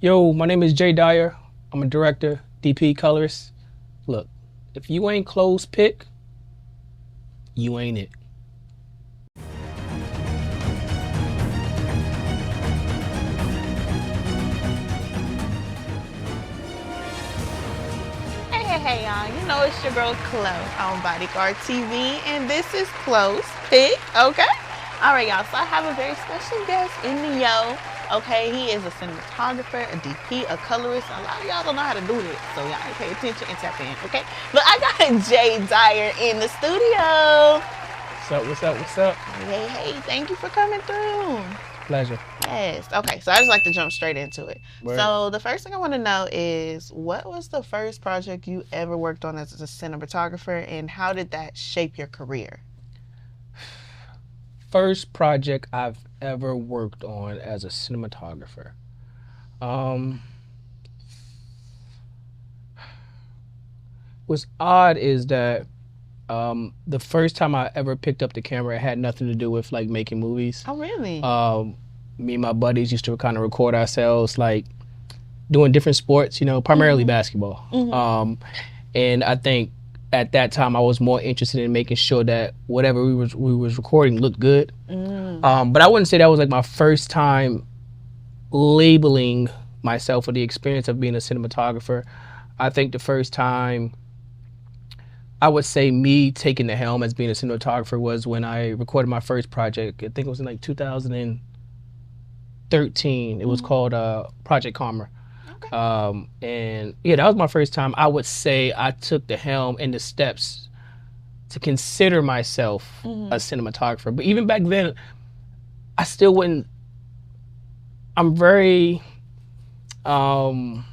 Yo, my name is Dyer. I'm a director, DP, colorist. Look, if you ain't close pick, you ain't it. Hey, y'all. You know it's your girl Chloe on Bodyguard TV, and this is Close Pick, okay? All right, y'all. So I have a very special guest in the yo. Okay, he is a cinematographer, a DP, a colorist. A lot of y'all don't know how to do this, so y'all pay attention and tap in, okay? But I got Jay Dyer in the studio. What's up? Hey, thank you for coming through. Pleasure. Yes. Okay, so I just like to jump straight into it. Word. So the first thing I want to know is, what was the first project you ever worked on as a cinematographer, and how did that shape your career? First project I've ever worked on as a cinematographer. What's odd is that the first time I ever picked up the camera, it had nothing to do with like making movies. Oh, really? Me and my buddies used to kind of record ourselves like doing different sports, primarily basketball. And I think at that time I was more interested in making sure that whatever we was recording looked good. But I wouldn't say that was like my first time labeling myself or the experience of being a cinematographer. I think the first time I would say me taking the helm as being a cinematographer was when I recorded my first project. I think it was in like 2013. It was called Project Karma. Okay. And yeah, that was my first time. I would say I took the helm and the steps to consider myself a cinematographer. But even back then, I still wouldn't. I'm very I'm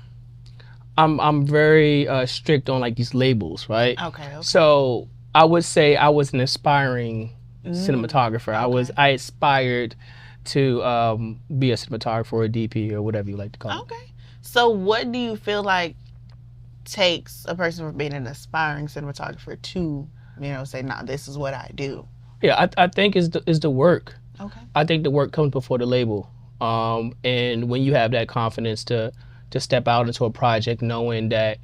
very strict on like these labels, right? Okay. So I would say I was an aspiring cinematographer. I aspired to be a cinematographer or a DP or whatever you like to call it. Okay. So what do you feel like takes a person from being an aspiring cinematographer to, say, nah, this is what I do? Yeah, I think is the work. Okay. I think the work comes before the label. And when you have that confidence to step out into a project knowing that,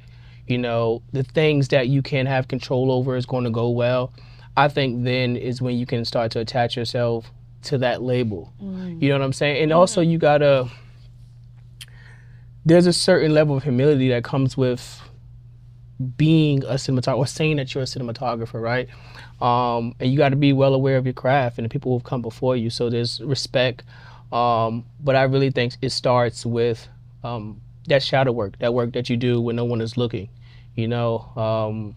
the things that you can have control over is going to go well, I think then is when you can start to attach yourself to that label. You know what I'm saying? And also there's a certain level of humility that comes with being a cinematographer or saying that you're a cinematographer, right? And you got to be well aware of your craft and the people who have come before you. So there's respect. But I really think it starts with that shadow work, that work that you do when no one is looking. I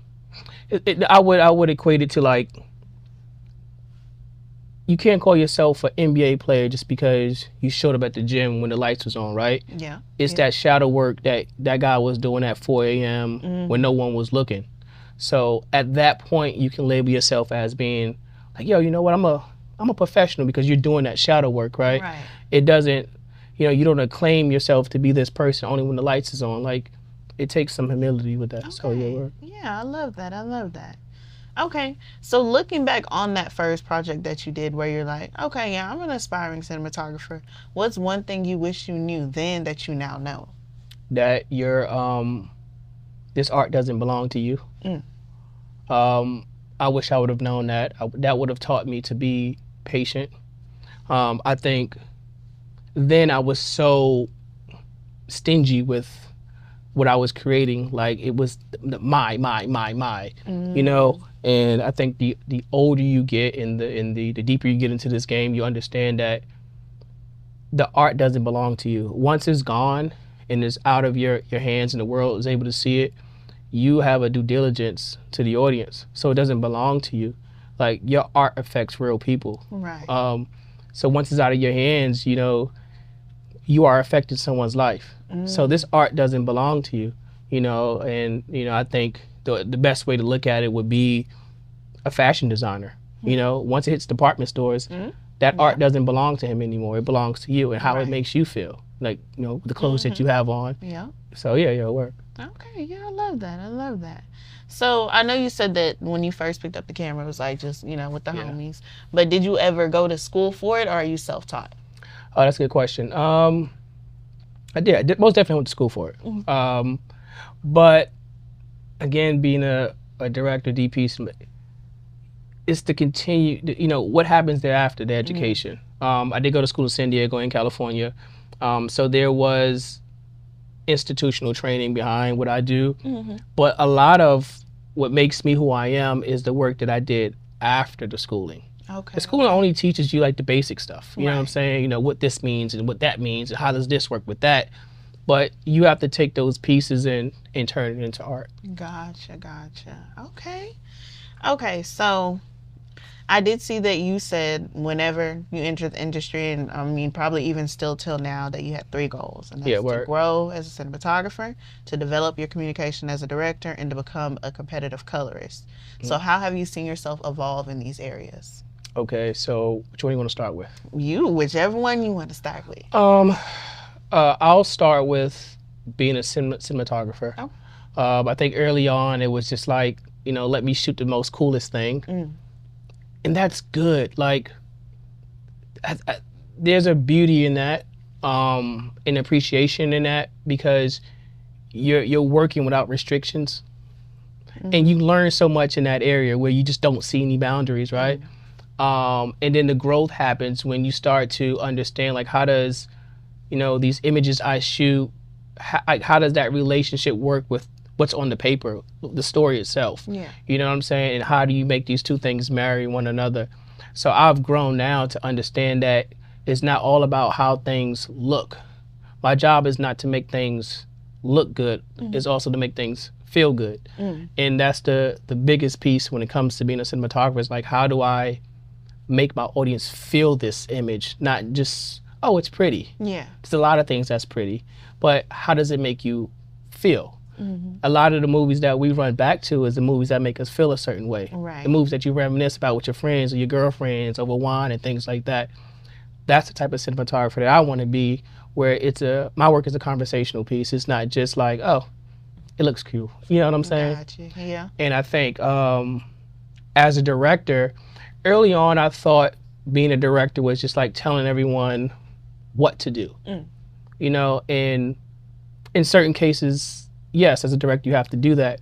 would equate it to like, you can't call yourself an NBA player just because you showed up at the gym when the lights was on, right? Yeah. It's that shadow work that guy was doing at 4 a.m. when no one was looking. So at that point, you can label yourself as being like, yo, you know what? I'm a professional because you're doing that shadow work, right? Right. It doesn't, you don't acclaim yourself to be this person only when the lights is on. Like, it takes some humility with that. Okay. So yeah, work. Yeah, I love that. Okay, so looking back on that first project that you did where you're like, okay, yeah, I'm an aspiring cinematographer. What's one thing you wish you knew then that you now know? That this art doesn't belong to you. I wish I would have known that. That would have taught me to be patient. I think then I was so stingy with what I was creating. Like, it was my, and I think the older you get and the deeper you get into this game, you understand that the art doesn't belong to you. Once it's gone and it's out of your hands and the world is able to see it, you have a due diligence to the audience. So it doesn't belong to you. Like, your art affects real people. Right. So once it's out of your hands, you are affecting someone's life. So this art doesn't belong to you, and I think the best way to look at it would be a fashion designer. Once it hits department stores, that art doesn't belong to him anymore. It belongs to you and how it makes you feel. Like, the clothes that you have on. Yeah. So yeah, it work. Okay, yeah, I love that. So I know you said that when you first picked up the camera, it was like just, with the homies. But did you ever go to school for it, or are you self-taught? Oh, that's a good question. I most definitely went to school for it. But again, being a director, DP, it's to continue, what happens thereafter the education. I did go to school in San Diego in California. So there was institutional training behind what I do. But a lot of what makes me who I am is the work that I did after the schooling. Okay. The schooling only teaches you like the basic stuff. You know what I'm saying? What this means and what that means and how does this work with that. But you have to take those pieces and turn it into art. Gotcha. Okay, so I did see that you said whenever you entered the industry, and I mean probably even still till now, that you had 3 goals. And that's to grow as a cinematographer, to develop your communication as a director, and to become a competitive colorist. So how have you seen yourself evolve in these areas? Okay, so which one do you want to start with? Whichever one you want to start with. I'll start with being a cinematographer. I think early on it was just like, let me shoot the most coolest thing. And that's good. Like, there's a beauty in that, an appreciation in that, because you're working without restrictions. And you learn so much in that area where you just don't see any boundaries, right? And then the growth happens when you start to understand, like, how does, these images I shoot, how does that relationship work with what's on the paper, the story itself? You know what I'm saying? And how do you make these two things marry one another? So I've grown now to understand that it's not all about how things look. My job is not to make things look good. It's also to make things feel good. And that's the biggest piece when it comes to being a cinematographer, is like, how do I make my audience feel this image, not just, oh, it's pretty. There's a lot of things that's pretty, but how does it make you feel? A lot of the movies that we run back to is the movies that make us feel a certain way. The movies that you reminisce about with your friends or your girlfriends over wine and things like that. That's the type of cinematographer that I want to be, where my work is a conversational piece. It's not just like, oh, it looks cool. You know what I'm saying? Gotcha. And I think as a director, early on I thought being a director was just like telling everyone what to do. And in certain cases, yes, as a director, you have to do that.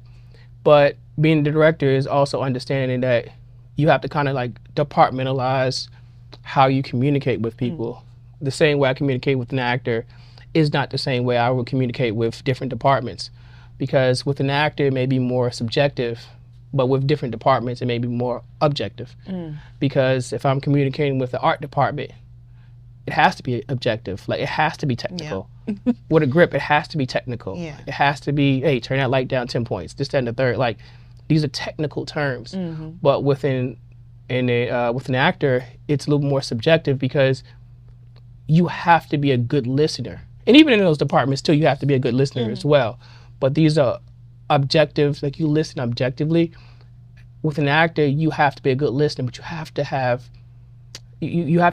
But being the director is also understanding that you have to kind of like departmentalize how you communicate with people. The same way I communicate with an actor is not the same way I would communicate with different departments. Because with an actor, it may be more subjective, but with different departments, it may be more objective. Because if I'm communicating with the art department, it has to be objective. Like, it has to be technical. With a grip, it has to be technical. It has to be, hey, turn that light down 10 points, this, that, and the third. Like, these are technical terms. But with an actor, it's a little more subjective, because you have to be a good listener. And even in those departments, too, you have to be a good listener as well. But these are objectives, like, you listen objectively. With an actor, you have to be a good listener, but you have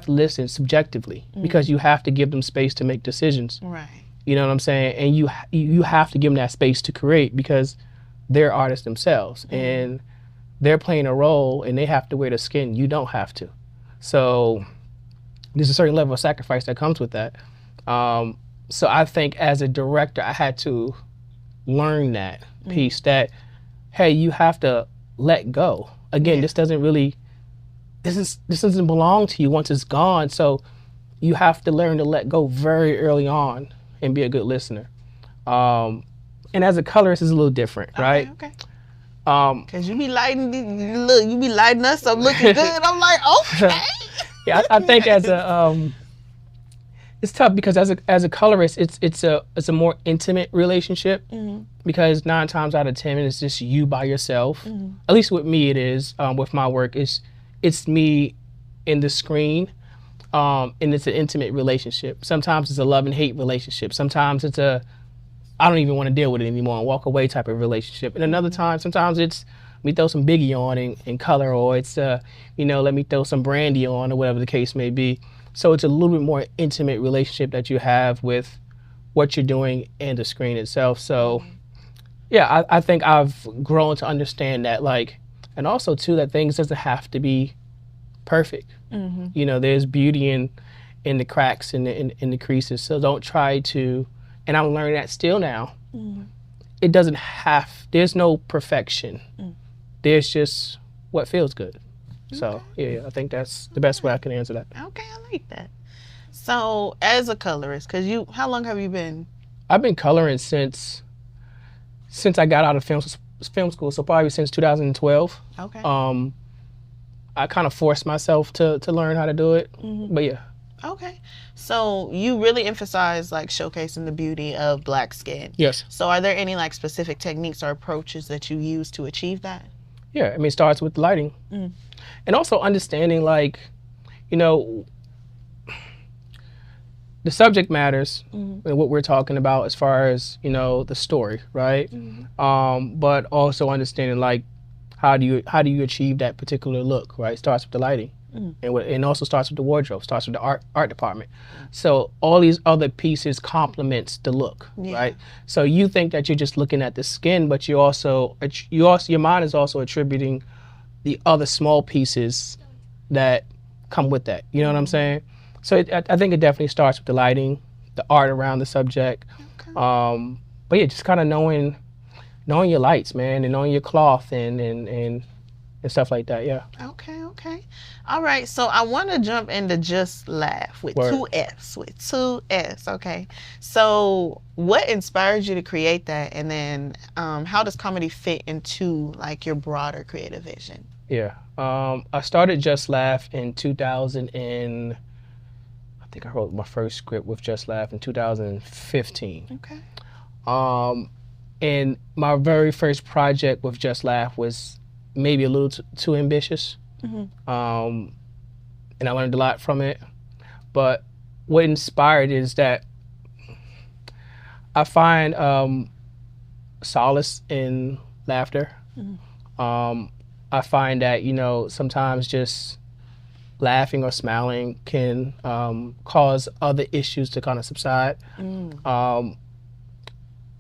to listen subjectively, because you have to give them space to make decisions. You know what I'm saying? And you have to give them that space to create, because they're artists themselves and they're playing a role, and they have to wear the skin. You don't have to. So there's a certain level of sacrifice that comes with that. So I think as a director, I had to learn that piece, that, hey, you have to let go. Again, this doesn't belong to you once it's gone. So you have to learn to let go very early on and be a good listener. And as a colorist, it's a little different, right? Cause you be lighting us up looking good. I'm like, okay. Yeah, I think it's tough, because as a colorist, it's a more intimate relationship, because 9 times out of 10 it's just you by yourself. At least with me, it is. With my work, it's me in the screen, and it's an intimate relationship. Sometimes it's a love and hate relationship. Sometimes it's I don't even want to deal with it anymore and walk away type of relationship. And another time, sometimes it's let me throw some Biggie on in color, or it's let me throw some Brandy on, or whatever the case may be. So it's a little bit more intimate relationship that you have with what you're doing and the screen itself. So yeah, I think I've grown to understand that, like, and also too, that things doesn't have to be perfect. There's beauty in the cracks and in the creases. So don't try to and I'm learning that still now. It doesn't have, there's no perfection. There's just what feels good. So yeah, I think that's the best way I can answer that. Okay, I like that. So as a colorist, how long have you been? I've been coloring since I got out of film school, so probably since 2012. Okay. I kind of forced myself to learn how to do it, but yeah. Okay. So you really emphasize like showcasing the beauty of Black skin. Yes. So are there any like specific techniques or approaches that you use to achieve that? Yeah, I mean, it starts with lighting. And also understanding, like, you know, the subject matters and what we're talking about as far as, you know, the story, right? But also understanding, like, how do you achieve that particular look, right? It starts with the lighting. And also starts with the wardrobe, starts with the art department. So all these other pieces complements the look, right? So you think that you're just looking at the skin, but your mind is also attributing the other small pieces that come with that. You know what I'm saying? So I think it definitely starts with the lighting, the art around the subject. But yeah, just kind of knowing your lights, man, and knowing your cloth and stuff like that. Yeah. Okay. All right. So I want to jump into Just Laugh with two F's. Okay. So what inspired you to create that, and then how does comedy fit into like your broader creative vision? Yeah. I started Just Laugh in 2000 and I think I wrote my first script with Just Laugh in 2015. Okay. And my very first project with Just Laugh was maybe a little too ambitious. And I learned a lot from it. But what inspired is that I find solace in laughter. I find that, you know, sometimes just laughing or smiling can cause other issues to kind of subside. And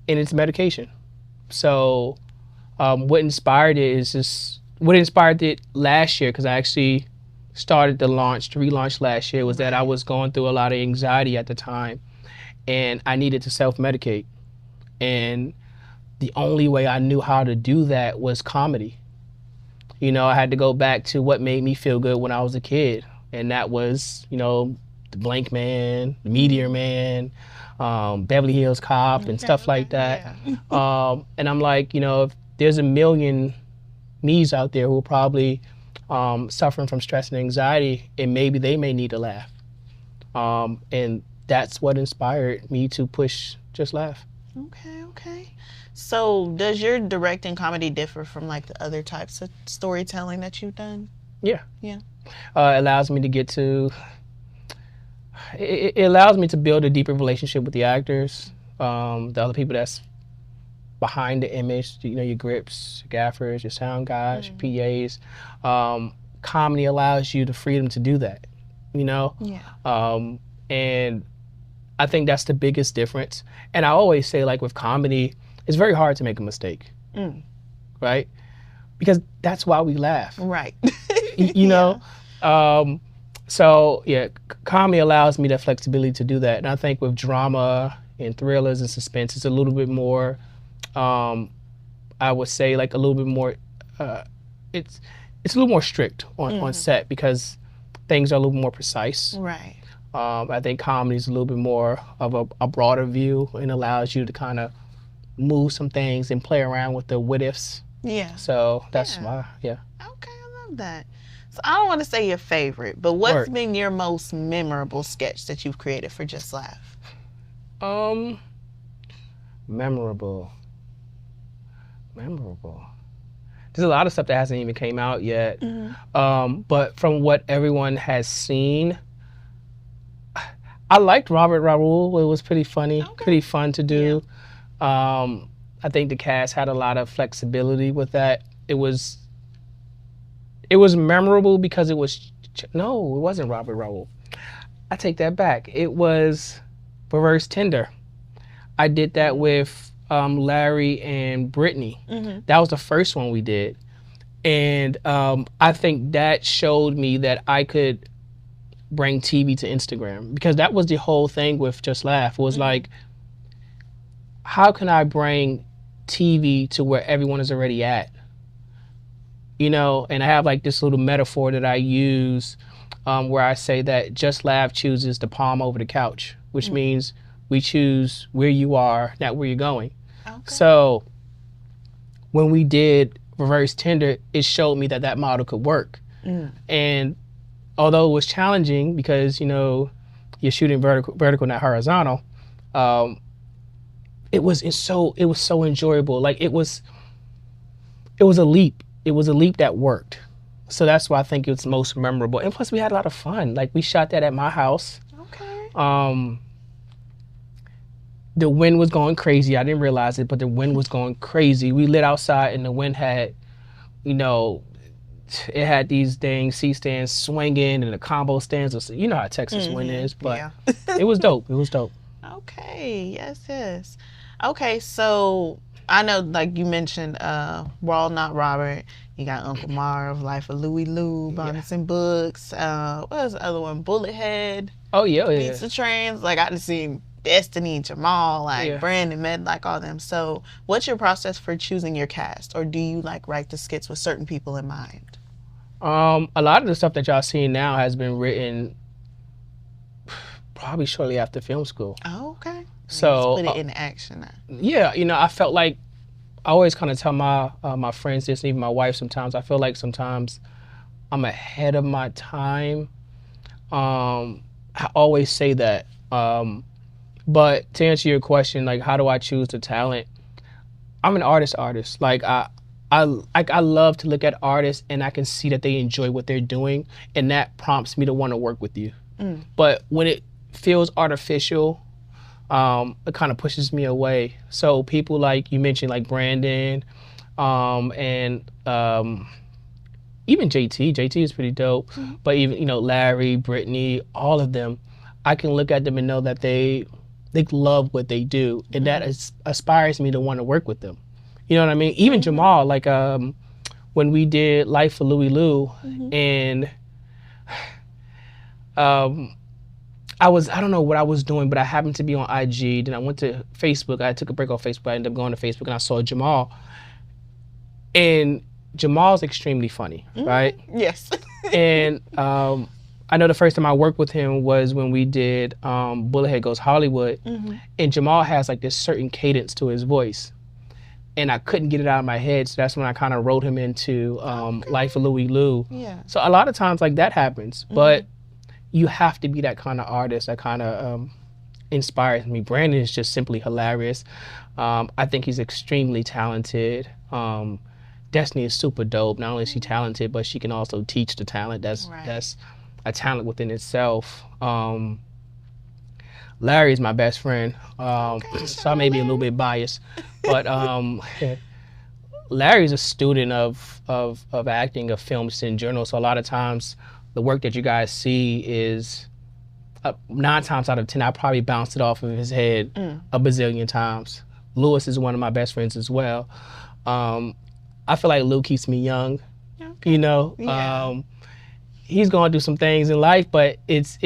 it's medication. So what inspired it last year, because I actually started the relaunch last year, was that I was going through a lot of anxiety at the time, and I needed to self-medicate. And the only way I knew how to do that was comedy. You know, I had to go back to what made me feel good when I was a kid, and that was, you know, The Blank Man, The Meteor Man, Beverly Hills Cop, and stuff like that. Yeah. And I'm like, you know, if there's a million me's out there who are probably suffering from stress and anxiety, and maybe they may need a laugh. And that's what inspired me to push Just Laugh. Okay. So does your directing comedy differ from like the other types of storytelling that you've done? Yeah. Yeah. It allows me to it allows me to build a deeper relationship with the actors, the other people that's behind the image, you know, your grips, your gaffers, your sound guys, your PAs. Comedy allows you the freedom to do that, you know? Yeah. And I think that's the biggest difference. And I always say, like, with comedy, it's very hard to make a mistake, right? Because that's why we laugh. Right. You know? So, yeah, comedy allows me that flexibility to do that. And I think with drama and thrillers and suspense, it's a little bit more, I would say, like, a little bit more, it's a little more strict on set, because things are a little more precise. Right. I think comedy is a little bit more of a broader view, and allows you to kind of move some things and play around with the what ifs. Yeah. So that's why, yeah. Okay, I love that. So I don't want to say your favorite, but what's been your most memorable sketch that you've created for Just Laugh? Memorable. There's a lot of stuff that hasn't even came out yet. But from what everyone has seen, I liked Robert Raoul. It was pretty funny, pretty fun to do. Yeah. I think the cast had a lot of flexibility with that. It was memorable because it wasn't Robert Raoul. I take that back. It was Reverse Tender. I did that with Larry and Brittany. That was the first one we did. And I think that showed me that I could bring TV to Instagram, because that was the whole thing with Just Laugh. It was like, how can I bring TV to where everyone is already at? You know, and I have like this little metaphor that I use where I say that Just Laugh chooses the palm over the couch, which means we choose where you are, not where you're going. Okay. So when we did Reverse Tender, it showed me that that model could work. And although it was challenging because, you know, you're shooting vertical, not horizontal, it was so enjoyable. Like it was a leap. It was a leap that worked. So that's why I think it's most memorable. And plus we had a lot of fun. Like we shot that at my house. Okay. The wind was going crazy. I didn't realize it, but the wind was going crazy. We lit outside and the wind had, you know, it had these dang C-stands swinging and the combo stands. You know how Texas wind is, but it was dope. It was dope. Okay. Yes. Okay. So I know, like you mentioned, Raw Not Robert. You got Uncle Marv, Life of Louie Lou, Bonnets and Books. What was the other one? Bullethead. Oh yeah. Pizza Trains. Like I just seen Destiny, Jamal, like Brandon, Med, like all them. So what's your process for choosing your cast, or do you like write the skits with certain people in mind? A lot of the stuff that y'all see now has been written probably shortly after film school. Oh, okay. So put it in action now. Yeah, you know, I felt like I always kind of tell my friends this, and even my wife sometimes. I feel like sometimes I'm ahead of my time. I always say that. But to answer your question, like, how do I choose the talent? I'm an artist. Like, I love to look at artists and I can see that they enjoy what they're doing, and that prompts me to want to work with you. But when it feels artificial, it kind of pushes me away. So people like you mentioned, like Brandon, and even JT. JT is pretty dope. But even, you know, Larry, Brittany, all of them, I can look at them and know that they love what they do, and that inspires me to want to work with them. You know what I mean? Even Jamal, like when we did Life for Louie Lou, and I don't know what I was doing, but I happened to be on IG. Then I went to Facebook. I took a break off Facebook. I ended up going to Facebook, and I saw Jamal. And Jamal's extremely funny, right? Yes. And I know the first time I worked with him was when we did Bullethead Goes Hollywood. And Jamal has like this certain cadence to his voice. And I couldn't get it out of my head, so that's when I kind of wrote him into Life of Louie Lou. Yeah. So a lot of times like that happens, but you have to be that kind of artist that kind of inspires me. Brandon is just simply hilarious. I think he's extremely talented. Destiny is super dope. Not only is she talented, but she can also teach the talent. That's a talent within itself. Larry's my best friend, so I may be a little bit biased, but Larry's a student of acting, of films in general. So a lot of times, the work that you guys see is 9 times out of 10, I probably bounced it off of his head a bazillion times. Lewis is one of my best friends as well. I feel like Lou keeps me young, you know. He's going to do some things in life, but it's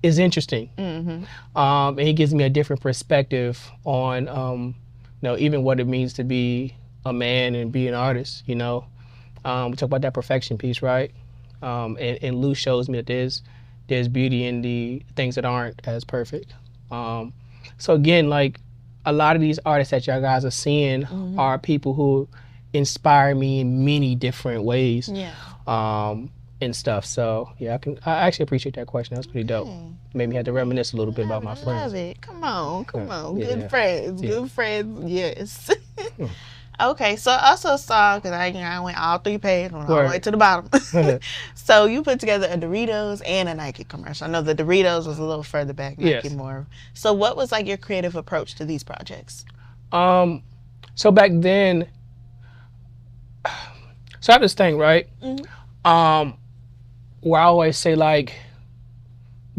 interesting. And he gives me a different perspective on, you know, even what it means to be a man and be an artist, you know. We talk about that perfection piece, right? And Lou shows me that there's beauty in the things that aren't as perfect. So again, like a lot of these artists that y'all guys are seeing are people who inspire me in many different ways. And stuff. So yeah, I actually appreciate that question. That was pretty dope. Made me have to reminisce a little bit about my friends. Love it. Come on. Good friends. Good friends. Yes. Okay, so I also saw, because I went all 3 pages, all the way to the bottom. So you put together a Doritos and a Nike commercial. I know the Doritos was a little further back, Nike more. So what was like your creative approach to these projects? So back then, so I have this thing, right? Where I always say like,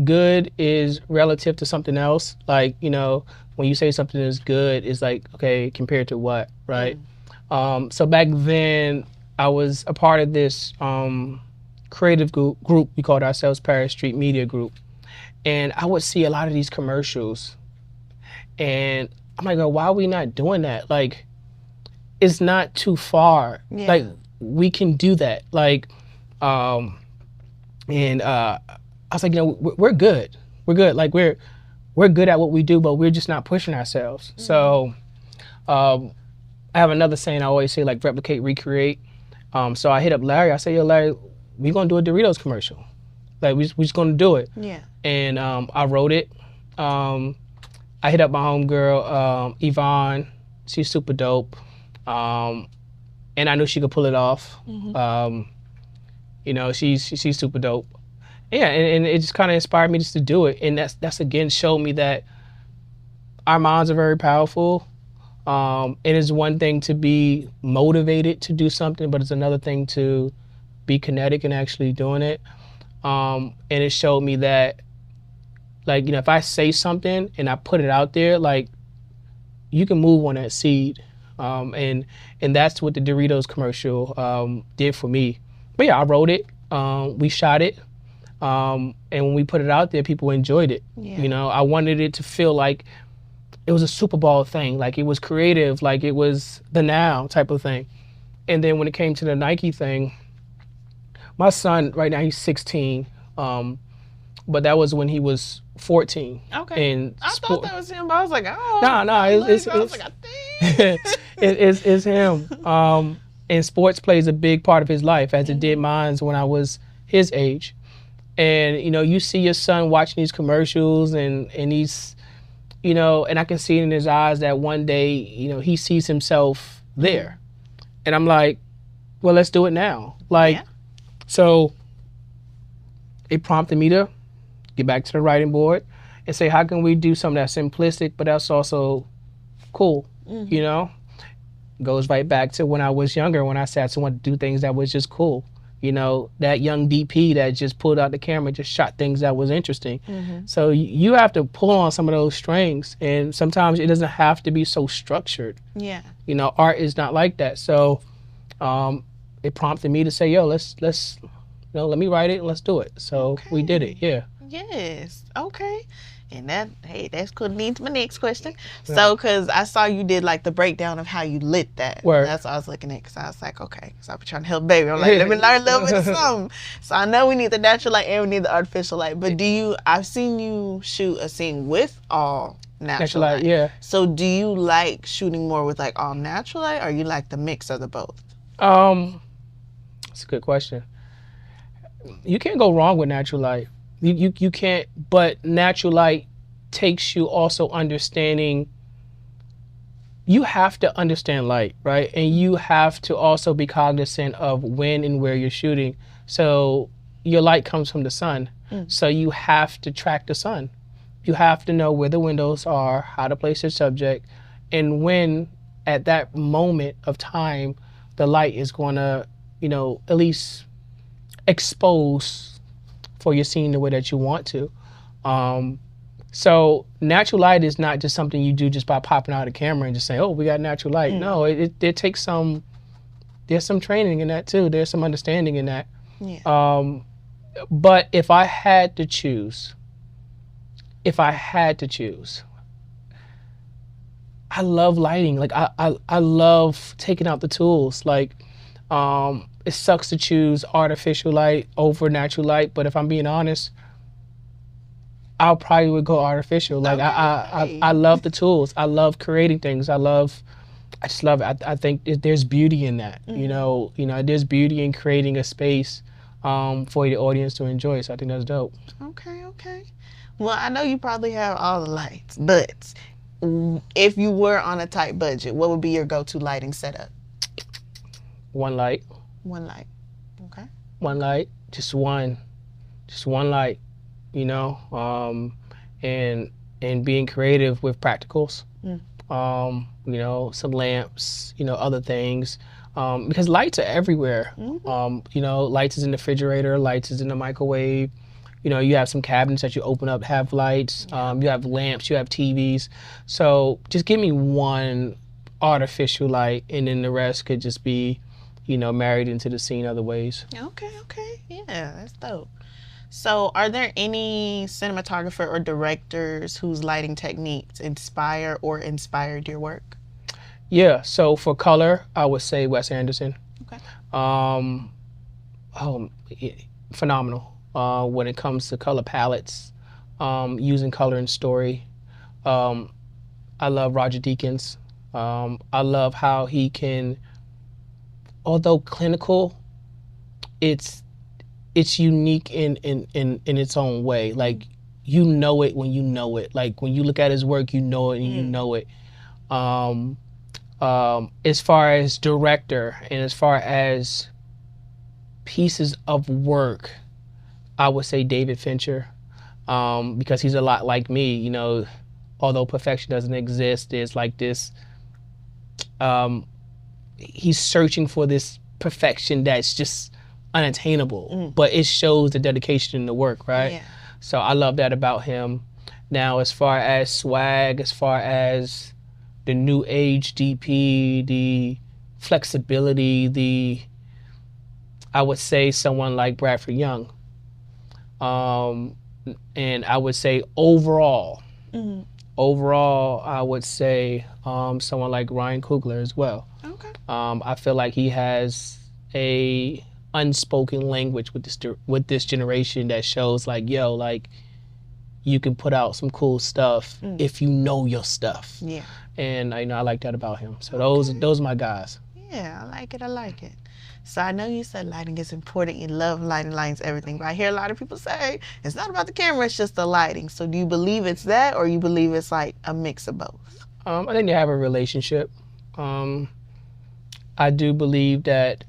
good is relative to something else. Like, you know, when you say something is good, it's like, okay, compared to what, right? So back then, I was a part of this creative group. We called ourselves Paris Street Media Group. And I would see a lot of these commercials. And I'm like, why are we not doing that? Like, it's not too far. Yeah. Like, we can do that. Like, and I was like, we're good. We're good. Like, we're good at what we do, but we're just not pushing ourselves. Mm-hmm. So I have another saying I always say, like, replicate, recreate. So I hit up Larry. I say, yo, Larry, we gonna do a Doritos commercial. Like, we just gonna do it. Yeah. And I wrote it. I hit up my homegirl, Yvonne. She's super dope. And I knew she could pull it off. Mm-hmm. You know, she's super dope. Yeah, and it just kind of inspired me just to do it. And that's again showed me that our minds are very powerful. It is one thing to be motivated to do something, but it's another thing to be kinetic and actually doing it. And it showed me that, like, you know, if I say something and I put it out there, like, you can move on that seed. And that's what the Doritos commercial did for me. But yeah, I wrote it. We shot it. And when we put it out there, people enjoyed it. Yeah. You know, I wanted it to feel like it was a Super Bowl thing, like it was creative, like it was the now type of thing. And then when it came to the Nike thing, my son, right now he's 16, but that was when he was 14. Okay. And I thought that was him, but I was like, oh. No, it's him. And sports plays a big part of his life, as it did mine when I was his age. And, you know, you see your son watching these commercials and he's, you know, and I can see it in his eyes that one day, you know, he sees himself there. And I'm like, well, let's do it now. Like, so it prompted me to get back to the writing board and say, how can we do something that's simplistic, but that's also cool, you know? Goes right back to when I was younger, when I sat to want to do things that was just cool. You know, that young DP that just pulled out the camera, just shot things that was interesting. Mm-hmm. So you have to pull on some of those strings, and sometimes it doesn't have to be so structured. Yeah. You know, art is not like that. So it prompted me to say, yo, let's you know, let me write it and let's do it. So we did it, yeah. Yes, okay. And that's could lead to my next question. Yeah. So, because I saw you did like the breakdown of how you lit that. Word. That's what I was looking at, because I was like, okay, because I've been trying to help baby. I'm like, let me learn a little bit of something. So I know we need the natural light and we need the artificial light. But I've seen you shoot a scene with all natural light. Yeah. So do you like shooting more with like all natural light, or you like the mix of the both? That's a good question. You can't go wrong with natural light. You can't, but natural light takes you also understanding, you have to understand light, right? And you have to also be cognizant of when and where you're shooting. So your light comes from the sun. So you have to track the sun. You have to know where the windows are, how to place your subject, and when at that moment of time, the light is gonna, you know, at least expose for your scene the way that you want to. So natural light is not just something you do just by popping out a camera and just saying, oh, we got natural light. No, it takes there's some training in that too. There's some understanding in that. Yeah. But if I had to choose, I love lighting. Like I love taking out the tools. Like, it sucks to choose artificial light over natural light, but if I'm being honest, I probably would go artificial. Like, I love the tools. I love creating things. I just love it. I think there's beauty in that. You know, there's beauty in creating a space for the audience to enjoy. So I think that's dope. Okay. Well, I know you probably have all the lights, but if you were on a tight budget, what would be your go-to lighting setup? One light. Okay. One light, just one light, you know, and being creative with practicals, you know, some lamps, you know, other things, because lights are everywhere. You know, lights is in the refrigerator, lights is in the microwave. You know, you have some cabinets that you open up, have lights. You have lamps, you have TVs. So just give me one artificial light, and then the rest could just be, you know, married into the scene other ways. Okay. Yeah, that's dope. So, are there any cinematographer or directors whose lighting techniques inspire or inspired your work? Yeah. So for color, I would say Wes Anderson. Okay. Um, oh, phenomenal. When it comes to color palettes, using color in story. Um, I love Roger Deakins. I love how he can, although clinical, it's unique in its own way. Like you know it when you know it. Like when you look at his work, you know it and you know it. As far as director and as far as pieces of work, I would say David Fincher, because he's a lot like me. You know, although perfection doesn't exist, there's like this. He's searching for this perfection that's just unattainable, but it shows the dedication in the work, right? Yeah. So I love that about him. Now, as far as swag, as far as the new age DP, the flexibility, I would say someone like Bradford Young. And I would say overall, I would say someone like Ryan Coogler as well. Okay. I feel like he has a unspoken language with this generation that shows like, yo, like you can put out some cool stuff if you know your stuff. Yeah. And I like that about him. So those are my guys. Yeah, I like it. I like it. So I know you said lighting is important. You love lighting, lighting's everything. But I hear a lot of people say it's not about the camera, it's just the lighting. So do you believe it's that, or you believe it's like a mix of both? I think they have a relationship. I do believe that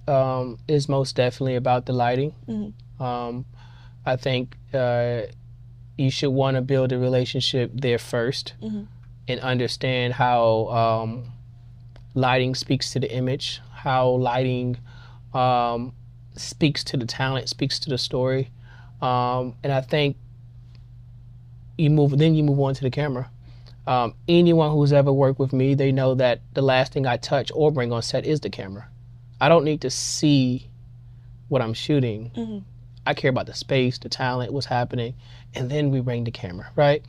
it's most definitely about the lighting. I think you should want to build a relationship there first and understand how lighting speaks to the image, how lighting speaks to the talent, speaks to the story. And I think you move on to the camera. Anyone who's ever worked with me, they know that the last thing I touch or bring on set is the camera. I don't need to see what I'm shooting. I care about the space, the talent, what's happening, and then we bring the camera, right?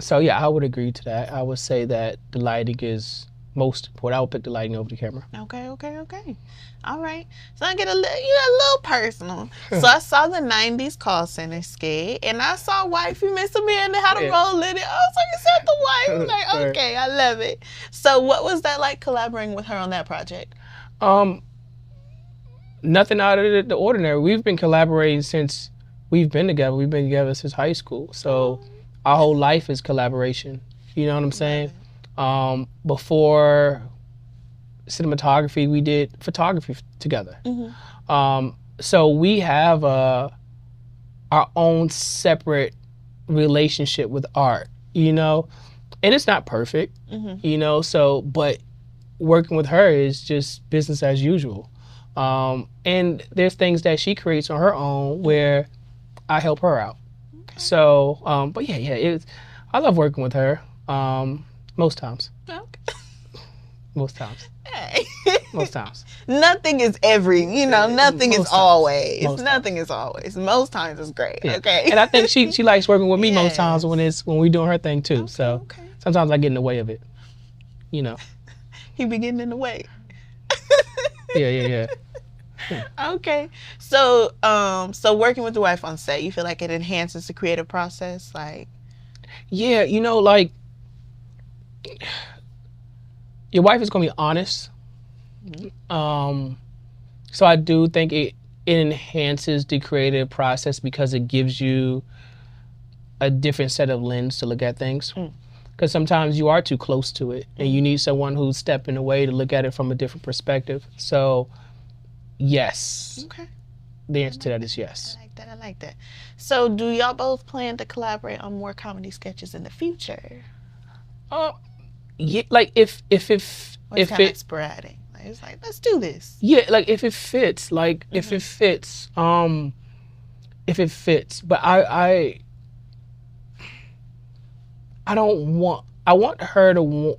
So yeah, I would agree to that. I would say that the lighting is most important. I would pick the lighting over the camera. Okay. All right. So I get a little personal. So I saw the 90s call center skit, and I saw Wifey Miss Amanda had a role in it. I was like, is that the wife? Like, okay, I love it. So what was that like collaborating with her on that project? Nothing out of the ordinary. We've been collaborating since we've been together. We've been together since high school. So our whole life is collaboration. You know what I'm saying? Before cinematography, we did photography together. So we have our own separate relationship with art, you know? And it's not perfect, you know? So, but working with her is just business as usual. And there's things that she creates on her own where I help her out. Okay. So, but yeah, I love working with her. Most times. Okay. Most times. Hey. Most times. Nothing is nothing is always. Nothing is always. Most times is great. Yeah. Okay. And I think she likes working with me most times when we're doing her thing too. Okay, so sometimes I get in the way of it. You know. He be getting in the way. Yeah. Okay. So so working with the wife on set, you feel like it enhances the creative process? Like yeah, like your wife is gonna be honest. So I do think it enhances the creative process because it gives you a different set of lens to look at things. Because sometimes you are too close to it and you need someone who's stepping away to look at it from a different perspective. So yes. Okay. The answer to that is yes. I like that. So do y'all both plan to collaborate on more comedy sketches in the future? Yeah, like if it's sporadic. Like, it's like, let's do this. Yeah, like if it fits, if it fits, but I want her to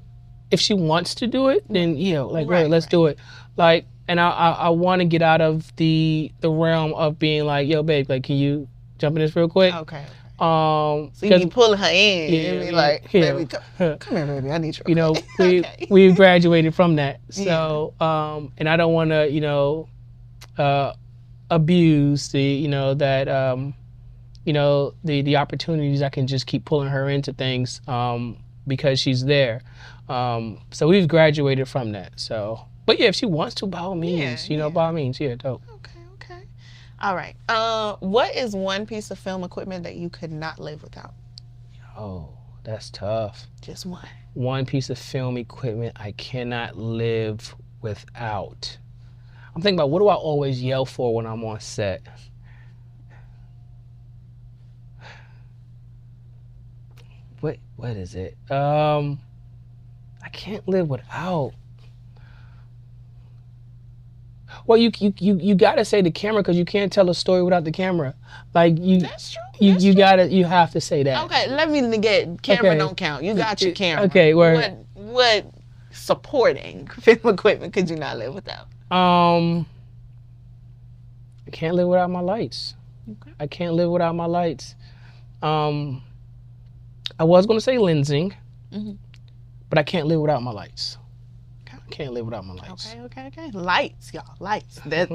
if she wants to do it, then yeah, like right, let's do it. Like and I want to get out of the realm of being like, yo, babe, like, can you jump in this real quick? Okay. So you be pulling her in and be like, baby, come here, baby, I need you. You know, we graduated from that. So, and I don't want to, abuse the, the opportunities. I can just keep pulling her into things because she's there. So we've graduated from that. So, but yeah, if she wants to, by all means, by all means, dope. Okay. All right. What is one piece of film equipment that you could not live without? Oh, that's tough. Just one. One piece of film equipment I cannot live without. I'm thinking about, what do I always yell for when I'm on set? What is it? I can't live without. Well, you gotta say the camera, because you can't tell a story without the camera. Like That's true. You have to say that. Okay, let me negate. Camera don't count. You got your camera. Okay, what supporting film equipment could you not live without? I can't live without my lights. Okay. I can't live without my lights. I was gonna say lensing, but I can't live without my lights. I can't live without my lights. Okay. Lights, y'all. Lights. That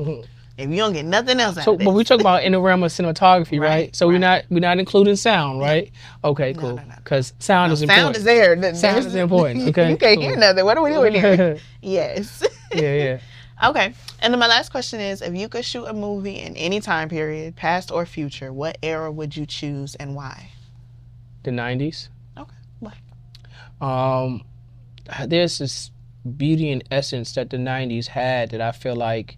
if you don't get nothing else out of this. But we talk about in the realm of cinematography, right? So we're not including sound, right? Okay, cool. Because sound is important. Sound is there. Sound is important. Okay. You can't hear nothing. What are we doing here? Yes. Yeah. Okay. And then my last question is, if you could shoot a movie in any time period, past or future, what era would you choose and why? The 90s. Okay. Why? There's this beauty and essence that the 90s had that I feel like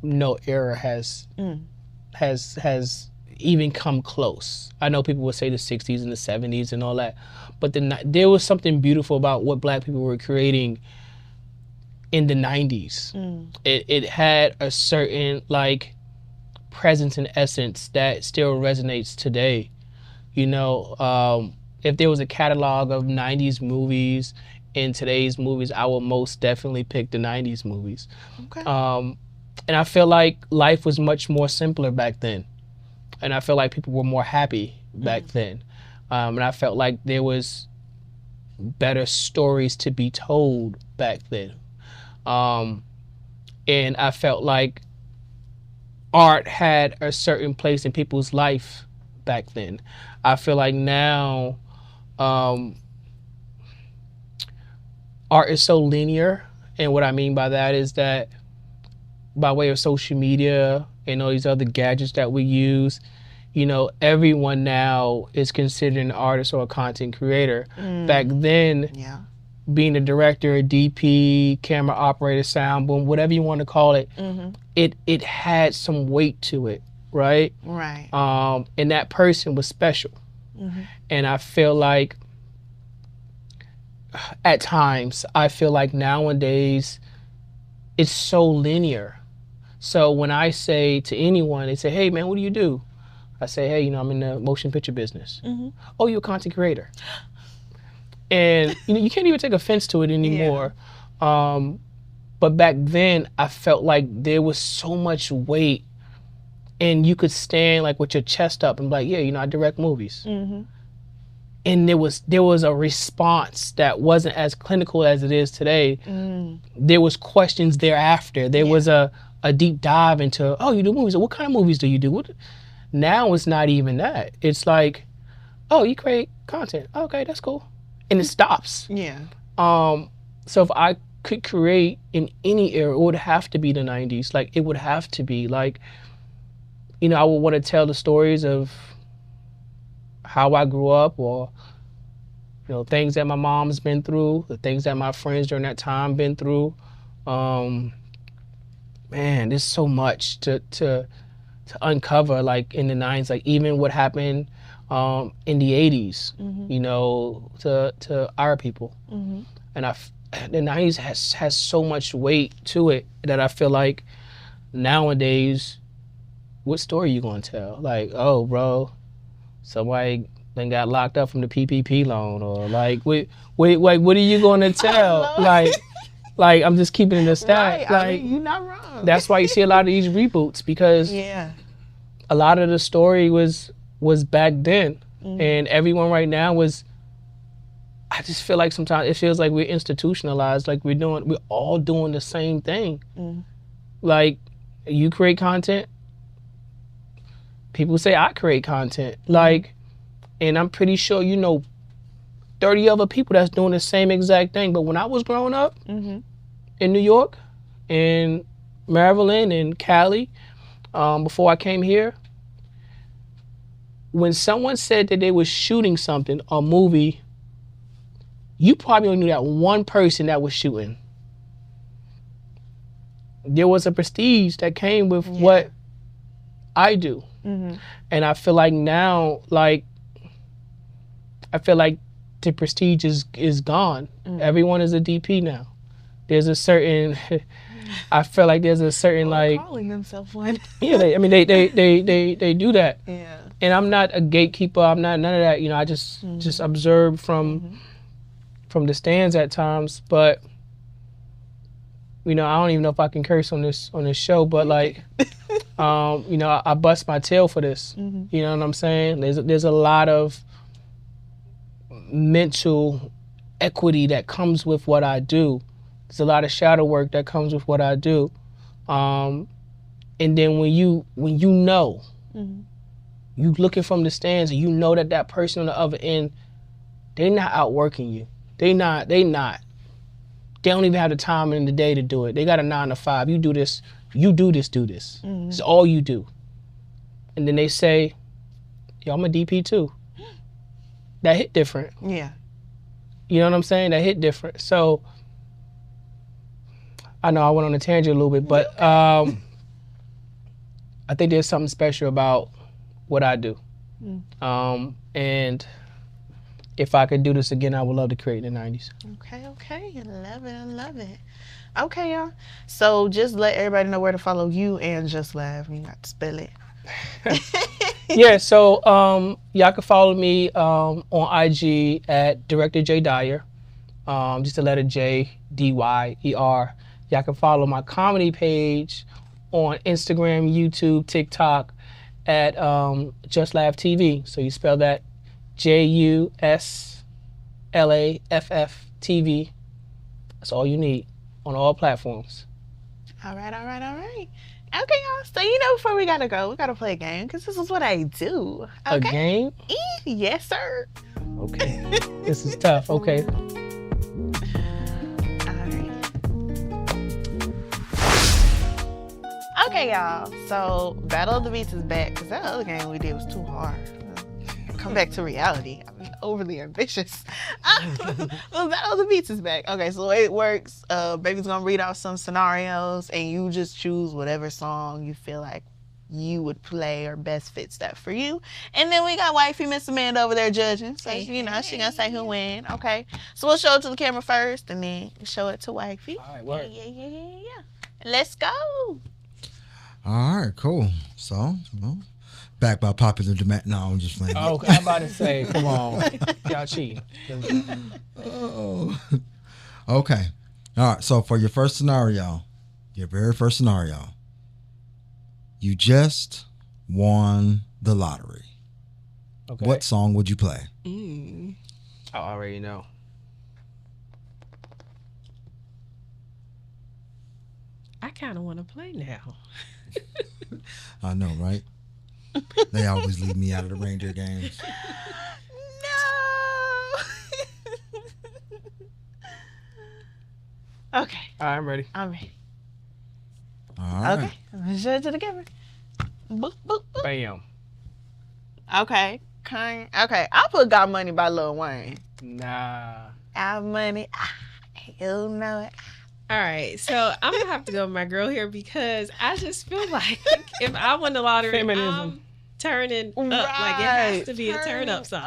no era has even come close. I know people would say the 60s and the 70s and all that, but there was something beautiful about what Black people were creating in the 90s. It had a certain presence and essence that still resonates today. If there was a catalog of 90s movies and today's movies, I would most definitely pick the 90s movies. Okay. And I feel like life was much more simpler back then. And I feel like people were more happy back then. And I felt like there was better stories to be told back then. And I felt like art had a certain place in people's life back then. I feel like now art is so linear, and what I mean by that is that by way of social media and all these other gadgets that we use, everyone now is considered an artist or a content creator. Back then, being a director, a DP, camera operator, sound boom, whatever you want to call it, it had some weight to it, right? Right. And that person was special. And I feel like at times, I feel like nowadays it's so linear. So when I say to anyone, they say, hey man, what do you do? I say, hey, I'm in the motion picture business. Oh, you're a content creator. And you can't even take offense to it anymore. But back then, I felt like there was so much weight, and you could stand with your chest up and be like, yeah, I direct movies. And there was a response that wasn't as clinical as it is today. There was questions thereafter. There was a deep dive into, oh, you do movies. What kind of movies do you do? Now it's not even that. It's like, oh, you create content. Okay, that's cool. And it stops. Yeah. So if I could create in any era, it would have to be the 90s. It would have to be I would want to tell the stories of how I grew up, or things that my mom's been through, the things that my friends during that time been through. Man, there's so much to uncover in the 90s, even what happened in the 80s, to our people. And the 90s has so much weight to it that I feel like nowadays, what story you gonna tell? Oh, bro, somebody then got locked up from the PPP loan, or what are you gonna tell? Like, I'm just keeping it a stat. Right. Like, I mean, you're not wrong. that's why you see a lot of these reboots, because yeah. a lot of the story was back then, and everyone right now was. I just feel like sometimes it feels like we're institutionalized, like we're all doing the same thing. Like, you create content, people say I create content, like, and I'm pretty sure 30 other people that's doing the same exact thing. But when I was growing up in New York, in Maryland, and Cali, before I came here, when someone said that they were shooting something, a movie, you probably only knew that one person that was shooting. There was a prestige that came with what I do. And I feel like now, like, the prestige is gone. Everyone is a DP now. There's a certain, I feel like there's a certain, like, calling themselves one. yeah, they do that. Yeah. And I'm not a gatekeeper. I'm not none of that. I just observe from the stands at times. But I don't even know if I can curse on this show. But like, I bust my tail for this. You know what I'm saying? There's a lot of mental equity that comes with what I do. There's a lot of shadow work that comes with what I do. And then when you know, you looking from the stands and you know that person on the other end, they're not outworking you. They not. They don't even have the time in the day to do it. They got a 9 to 5. You do this. It's all you do. And then they say, yo, I'm a DP too. That hit different. Yeah. You know what I'm saying? That hit different. So I know I went on a tangent a little bit, but I think there's something special about what I do. And if I could do this again, I would love to create in the 90s. Okay. I love it. Okay, y'all. So just let everybody know where to follow you and Just Laugh. You got to spell it. Yeah, so y'all can follow me on IG at Director J Dyer. Just the letter J, D-Y-E-R. Y'all can follow my comedy page on Instagram, YouTube, TikTok at Just Laugh TV. So you spell that JUSLAFF TV. That's all you need on all platforms. All right. Okay, y'all. So, before we gotta go, we gotta play a game because this is what I do. Okay? A game? Yes, sir. Okay. This is tough. Okay. All right. Okay, y'all. So, Battle of the Beats is back because that other game we did was too hard. Come back to reality. I mean, overly ambitious. Well, Battle of the Beats is back. Okay, so the way it works, Baby's gonna read out some scenarios, and you just choose whatever song you feel like you would play or best fits that for you. And then we got wifey Miss Amanda over there judging. So, she gonna say who win. Okay, so we'll show it to the camera first, and then show it to wifey. All right, work. Yeah. Let's go. All right, cool. So, back by popular demand. No, I'm just playing. Oh, I'm about to say, come on. Y'all cheating. Oh. Okay. All right, so for your very first scenario, you just won the lottery. Okay. What song would you play? I already know. I kind of want to play now. I know, right? They always leave me out of the Ranger games. No. Okay. All right, I'm ready. I'm ready. All right. Okay. I'm gonna show it to the camera. Boop, boop, boop. Bam. Okay. Okay. I'll put Got Money by Lil Wayne. Nah. Got Money. You know it. All right, so I'm gonna have to go with my girl here because I just feel like if I won the lottery, Feminism. I'm turning up. Like it has to be a turn up song.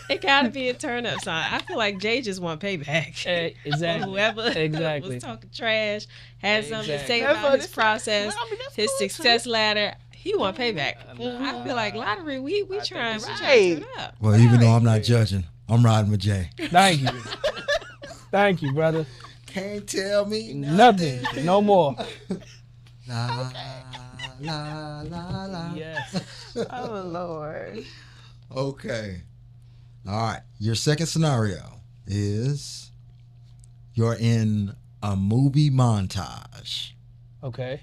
It gotta be a turn up song. I feel like Jay just want payback. Exactly. Whoever Exactly. was talking trash, had something to say That's about what his it- process, Well, I mean, that's his cool, success ladder. He want payback. Nah. I feel like lottery. We trying to Right. turn up. Well, even though I'm not judging, I'm riding with Jay. Thank you. Thank you, brother. can't tell me Nothing. No more. La la la la. Yes. Oh Lord. Okay. All right. Your second scenario is you're in a movie montage. Okay.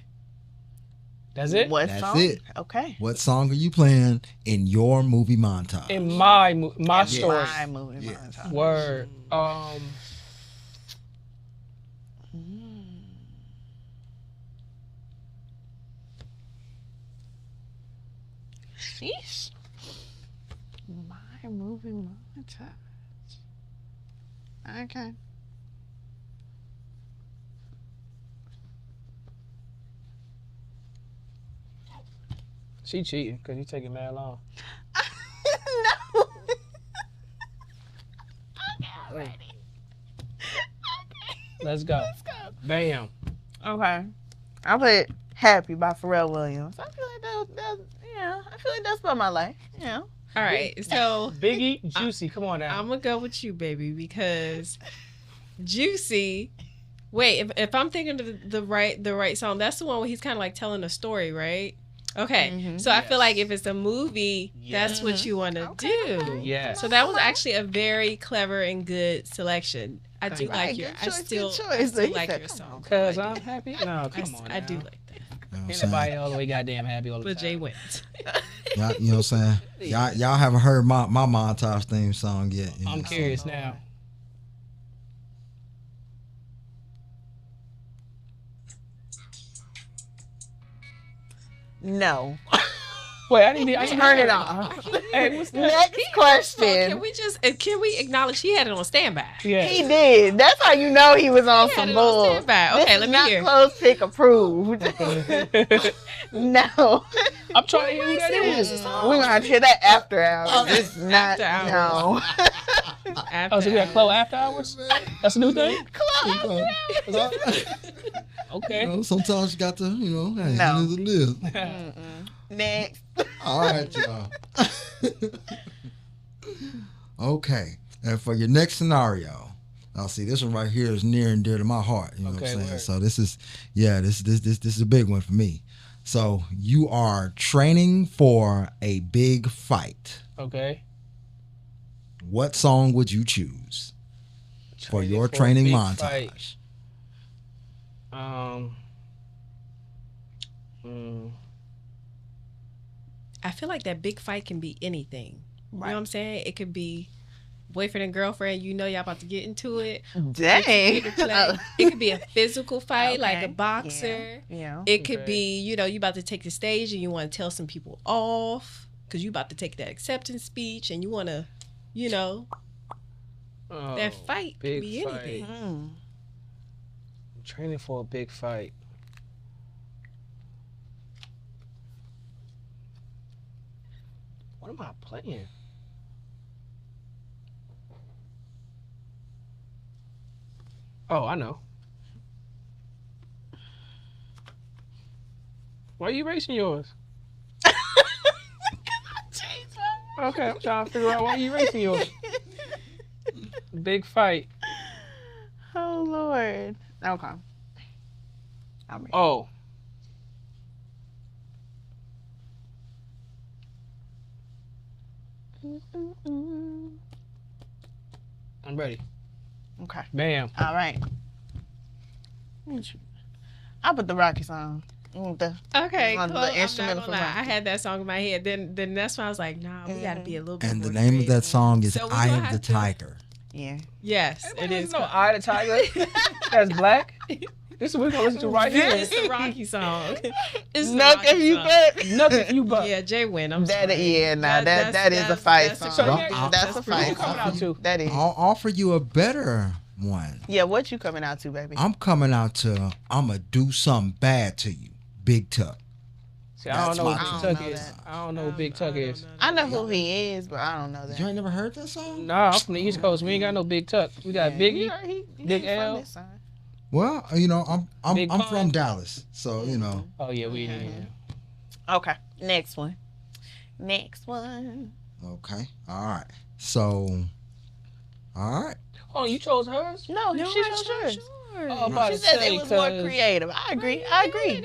That's it? What That's song? it. Okay. What song are you playing in your movie montage? In my In story. my movie Yeah. montage. Word. Sheesh. My movie montage. Okay. She cheating because you taking mad long. No. Okay, I'm ready. Let's go. Let's go. Bam. Okay. I put Happy by Pharrell Williams. I feel like I feel like that's about my life. Yeah. All right, so Biggie, Juicy. Come on now. I'm gonna go with you, baby, because Juicy. Wait, if I'm thinking of the right song, that's the one where he's kind of like telling a story, right? Okay, Mhm. so I feel Yes. like if it's a movie, that's what you want to do. Yeah. So that was actually a very clever and good selection. I do Right, like your. good I choice, still, good I choice. still He like said, your come song. on. Cause I I'm do. happy. No, come on. I do now. like that. You know what I'm Ain't saying? nobody all the way goddamn happy all the But time. Jay wins. Y'all, you know what I'm saying? Y'all haven't heard my montage theme song yet. You know I'm what saying? curious now. No. Wait, I didn't Turn it off. Hey, what's that? Next So question. can we acknowledge he had it on standby? Yeah. He did. That's how you know he was on He had some it on bull. standby. This Okay, is let me not hear. close pick approved. No. I'm trying to hear who that is. We're gonna have to hear that after hours. It's not. After No. After Oh, so we got Chloe after hours? That's a new thing? Okay. You know, sometimes you got to, you know, hey, No. it is what it is. Mm-mm. Next. All right, y'all. Okay, and for your next scenario, I'll see this one right here is near and dear to my heart. You know what I'm Okay, saying? word. So this is, this is a big one for me. So you are training for a big fight. Okay. What song would you choose for your a training big montage? fight. Mm, I feel like that big fight can be anything. You know Right. what I'm saying? It could be boyfriend and girlfriend. You know y'all about to get into it. Dang. It could be a physical fight, like a Okay. boxer. Yeah. It could Okay. be, you know, you about to take the stage and you want to tell some people off because you about to take that acceptance speech and you want to, you know, oh, that fight could big be fight. anything. Mm. I'm training for a big fight. What am I playing? Oh, I know. Why are you racing yours? Okay, I'm trying to figure out why you racing yours. Big fight. Oh Lord. Okay. I'm ready. Oh. I'm ready. Okay. Bam. All right. I put the Rocky song. The Okay, On cool. the I'm not instrumental gonna lie. for I had that song in my head. Then that's why I was like, nah, we got to be a little bit And the more name of that creative. song is So we "Eye gonna of the have to- Tiger." yeah. Yes, it is. No Eye of the Tiger. That's black. This is what we're gonna listen to right here. It's the Rocky song. It's the Knock Rocky if you song. buck. Nothing you but. Yeah, Jay win. I'm That sorry. yeah, nah, that is a fight that's song. pretty Well, good. That's a pretty fight you coming out song. to? That is. I'll offer you a better one. Yeah, what you coming out to, baby? I'm coming out to "I'ma Do Something Bad to You," Big Tuck. See, I don't know what That's Big my Tuck pick. is. I don't know who Big Tuck is. I know who he is, but I don't know that. You ain't never heard that song? Nah, I'm from the East Coast. We ain't got no Big Tuck. We got Biggie. He Big from L. this side. Well, you know, I'm Big Pun. from Dallas, so you know. Oh yeah, we. Mhm. Yeah. Okay, next one. Next one. Okay, all right. So, all right. Oh, you chose hers? No, No, she I chose chose yours. yours. Oh, I'm about She to said say, it was more 'cause- creative. I agree. I agree.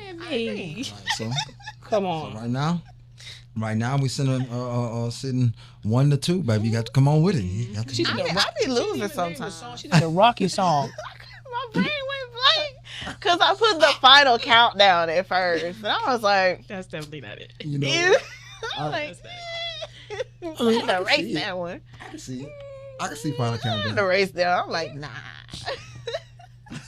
Right, so Come on. right now we sitting 1-2, baby. You got to come on with it. You got to- She did the I be losing sometimes. She did the Rocky song. My brain went blank because I put the final countdown at first, and I was like, That's definitely not it. you know, I'm like, I mean, I to can erase see it. that one. I can see it. I can see Final To Countdown. erase that. I'm like, nah. What's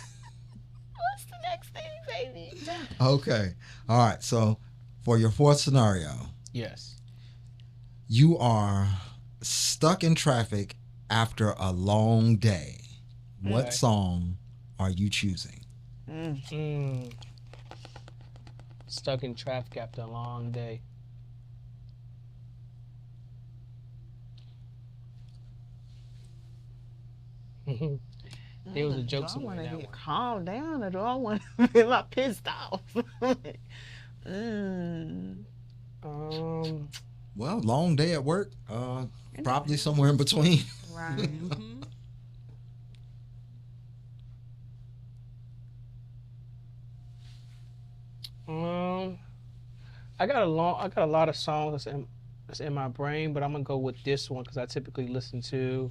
the next thing, baby? Okay. All right. So for your fourth scenario, Yes. you are stuck in traffic after a long day. What Okay. song are you choosing? Stuck in traffic after a long day. There was a joke Do I somewhere want in to that get one. calmed down, or do I want to feel like pissed off? mm. Well, long day at work. Probably somewhere in between. Right. Mm-hmm. I got a lot of songs that's in my brain, but I'm gonna go with this one because I typically listen to.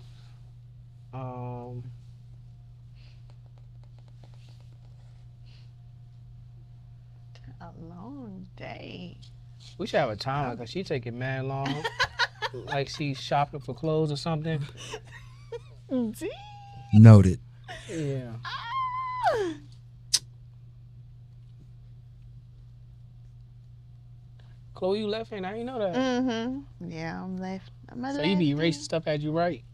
A long day. We should have a timer because she taking mad long, like she's shopping for clothes or something. Noted. Yeah. Chloe, you left-handed. I didn't know that. Mm-hmm. Yeah, I'm left. I'm a So you be lefty. erasing stuff as you write.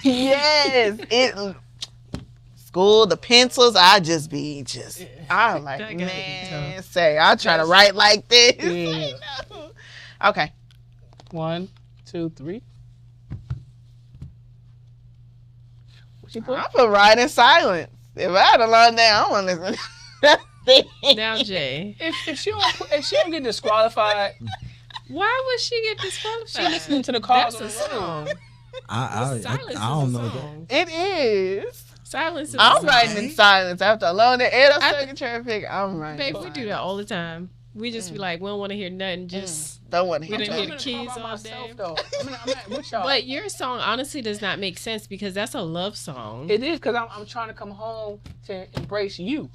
Yes. School, the pencils, I'm like, That gotta be man, tough. say, I try to write like this. Yeah. No. Okay. 1, 2, 3. What you put? I put write in silence. If I had a learned that, I want to listen to nothing. Now, Jay, If she don't get disqualified, why would she get disqualified? she listening to the cars That's on a the road. song. I Silence don't is a know that. song. It is. Silence is a I'm song. writing in silence after a long day and I'm I- stuck in traffic. I'm writing. Babe, in we do silence. that all the time. We just be like, we don't want to hear nothing. Just Don't want to We hear didn't that. hear the keys all day. Though. I'm with y'all. But your song honestly does not make sense because that's a love song. It is because I'm trying to come home to embrace you.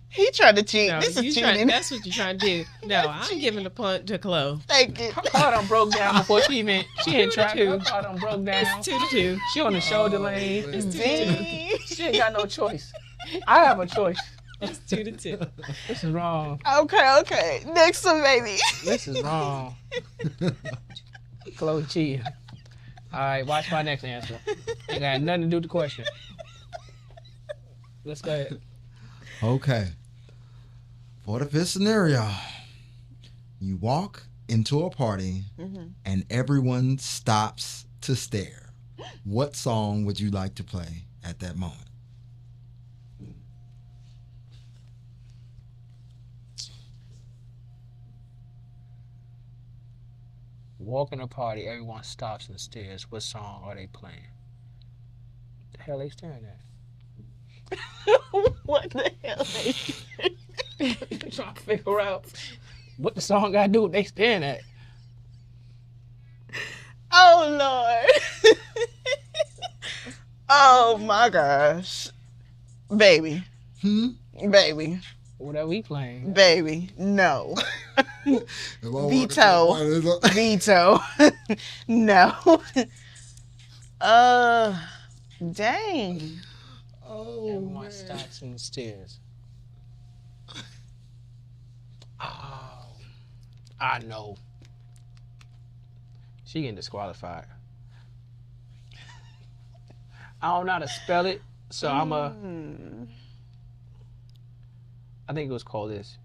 He tried to cheat. No, This is you trying, cheating. that's what you're trying to do. No, I'm giving the punt to Chloe. Thank you. Her car done broke down before she in traffic. Her 2-2. car done broke down. It's 2-2. She on the shoulder lane. It's 2-2. Dang. She ain't got no choice. I have a choice. It's 2-2. This is wrong. Okay. Next one, baby. This is wrong. Chloe cheating. All right, watch my next answer. Ain't got nothing to do with the question. Let's go ahead. Okay. For the fifth scenario, you walk into a party and everyone stops to stare. What song would you like to play at that moment? Walking a party, everyone stops and stares. What song are they playing? The hell they staring at? What the hell? Trying to figure out what the song got to do with they staring at. Oh Lord. Oh my gosh. Baby. Baby. What are we playing? Baby. No. Veto. Veto. No. Dang. Everyone stops and stares. Oh, I know. She getting disqualified. I don't know how to spell it, so I think it was called this.